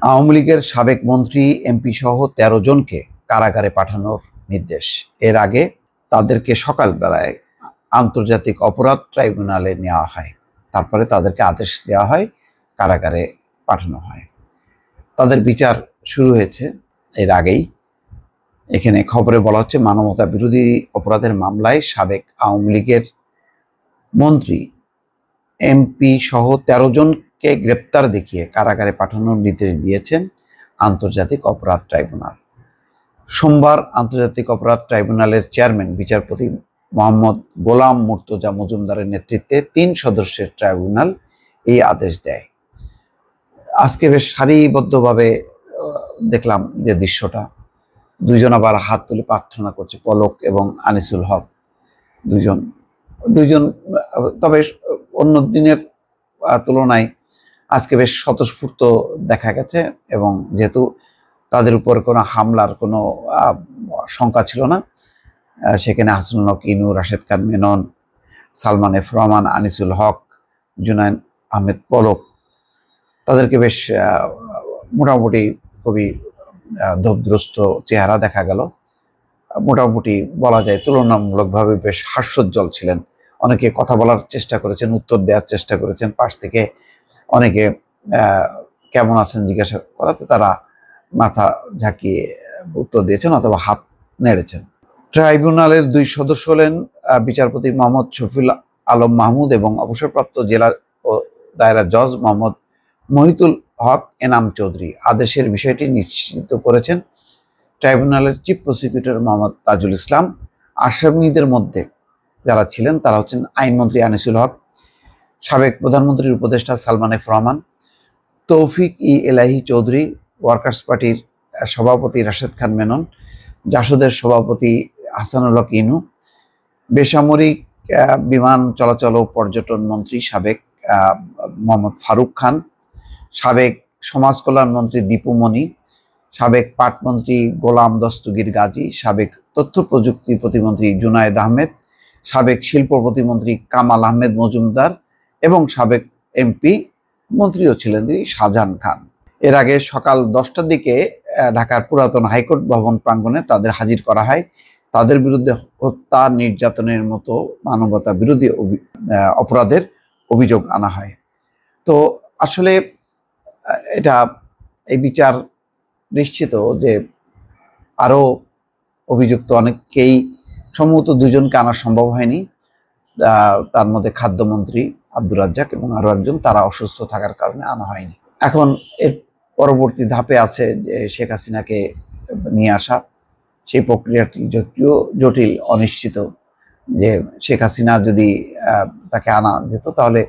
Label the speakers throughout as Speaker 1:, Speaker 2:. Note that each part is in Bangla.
Speaker 1: আওয়ামী লীগের সাবেক মন্ত্রী এমপি সহ ১৩ জনকে কারাগারে পাঠানোর নির্দেশ। এর আগে তাদেরকে সকালবেলায় আন্তর্জাতিক অপরাধ ট্রাইব্যুনালে নেওয়া হয়, তারপরে তাদেরকে আদেশ দেওয়া হয়, কারাগারে পাঠানো হয়। তাদের বিচার শুরু হয়েছে এর আগেই। এখানে খবরে বলা হচ্ছে, মানবতা বিরোধী অপরাধের মামলায় সাবেক আওয়ামী লীগের মন্ত্রী এমপি সহ ১৩ জনকে গ্রেপ্তার দেখিয়ে কারাগারে পাঠানোর নির্দেশ দিয়েছেন আন্তর্জাতিক অপরাধ ট্রাইব্যুনাল। সোমবার আন্তর্জাতিক অপরাধ ট্রাইব্যুনালের চেয়ারম্যান বিচারপতি মোহাম্মদ গোলাম মুর্তজা মজুমদারের নেতৃত্বে ৩ সদস্যের ট্রাইব্যুনাল এই আদেশ দেয়। আজকে বেশ সারিবদ্ধভাবে দেখলাম যে দৃশ্যটা, দুইজন আবার হাত তুলে প্রার্থনা করছে, পলক এবং আনিসুল হক দুইজন। তবে অন্য দিনের তুলনায় আজকে বেশ স্বতঃস্ফূর্ত দেখা গেছে, এবং যেহেতু তাদের উপর কোনো হামলার কোনো শঙ্কা ছিল না, সেখানে হাসানুল হক ইনু, রাশেদ খান মেনন, সালমান এফ রহমান, আনিসুল হক, জুনায়েদ আহমেদ পলক, তাদেরকে বেশ মোটামুটি খুবই ধূপদ্রস্ত চেহারা দেখা গেল। মোটামুটি বলা যায় তুলনামূলকভাবে বেশ হাস্যোজ্জ্বল ছিলেন। অনেকে কথা বলার চেষ্টা করেছেন, উত্তর দেওয়ার চেষ্টা করেছেন, পাশ থেকে অনেকে কেমন আছেন জিজ্ঞাসা করাতে তারা মাথা ঝাঁকিয়ে উত্তর দিয়েছেন অথবা হাত নেড়েছেন। ট্রাইব্যুনালের 2 সদস্য হলেন বিচারপতি মোহাম্মদ শফিউল আলম মাহমুদ এবং অবসরপ্রাপ্ত জেলা ও দায়রা জজ মোহাম্মদ মহিতুল হক এনাম চৌধুরী। আদেশের বিষয়টি নিশ্চিত করেছেন ট্রাইব্যুনালের চিফ প্রসিকিউটর মোহাম্মদ তাজুল ইসলাম। আসামিদের মধ্যে যারা ছিলেন তারা হচ্ছেন আইনমন্ত্রী আনিসুল হক, সাবেক প্রধানমন্ত্রীর উপদেষ্টা সালমান এফ রহমান, তৌফিক ই এলাহি চৌধুরী, ওয়ার্কার্স পার্টির সভাপতি রাশেদ খান মেনন, জাসদের সভাপতি হাসানুল হক ইনু, বেসামরিক বিমান চলাচল ও পর্যটন মন্ত্রী সাবেক মোহাম্মদ ফারুক খান, সাবেক সমাজ কল্যাণ মন্ত্রী দীপু মনি, সাবেক পাটমন্ত্রী গোলাম দস্তগীর গাজী, সাবেক তথ্য প্রযুক্তি প্রতিমন্ত্রী জুনায়েদ আহমেদ, সাবেক শিল্প প্রতিমন্ত্রী কামাল আহমেদ মজুমদার এবং সাবেক এমপি মন্ত্রীও ছিলেন তিনি শাহজাহান খান। এর আগে সকাল 10টার দিকে ঢাকার পুরাতন হাইকোর্ট ভবন প্রাঙ্গণে তাদের হাজির করা হয়। তাদের বিরুদ্ধে হত্যা, নির্যাতনের মতো মানবতা বিরোধী অপরাধের অভিযোগ আনা হয়। তো আসলে এটা এই বিচার নিশ্চিত যে আরও অভিযুক্ত অনেককেই, সম্ভবত 2 জনকে আনা সম্ভব হয়নি, তার মধ্যে খাদ্যমন্ত্রী আব্দুর রাজ্জাক এবং আরও একজন, তারা অসুস্থ থাকার কারণে আনা হয়নি। এখন এর পরবর্তী ধাপে আছে যে শেখ হাসিনাকে নিয়ে আসা। সেই প্রক্রিয়াটি যদিও জটিল, অনিশ্চিত, যে শেখ হাসিনা যদি তাকে আনা যেত তাহলে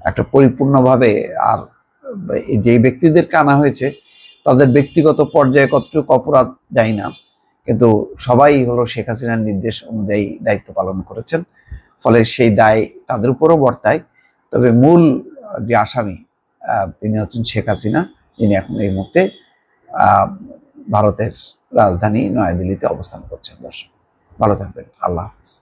Speaker 1: একটা পরিপূর্ণভাবে, আর যেই ব্যক্তিদেরকে আনা হয়েছে তাদের ব্যক্তিগত পর্যায়ে কতটুকু অপরাধ জানি না, কিন্তু সবাই হলো শেখ হাসিনার নির্দেশ অনুযায়ী দায়িত্ব পালন করেছেন, ফলে সেই দায় তাদের উপরও বর্তায়। তবে মূল যে আসামি তিনি হচ্ছেন শেখ হাসিনা, যিনি এখন এই মুহূর্তে ভারতের রাজধানী নয়াদিল্লিতে অবস্থান করছেন। দর্শক ভালো থাকবেন, আল্লাহ হাফিজ।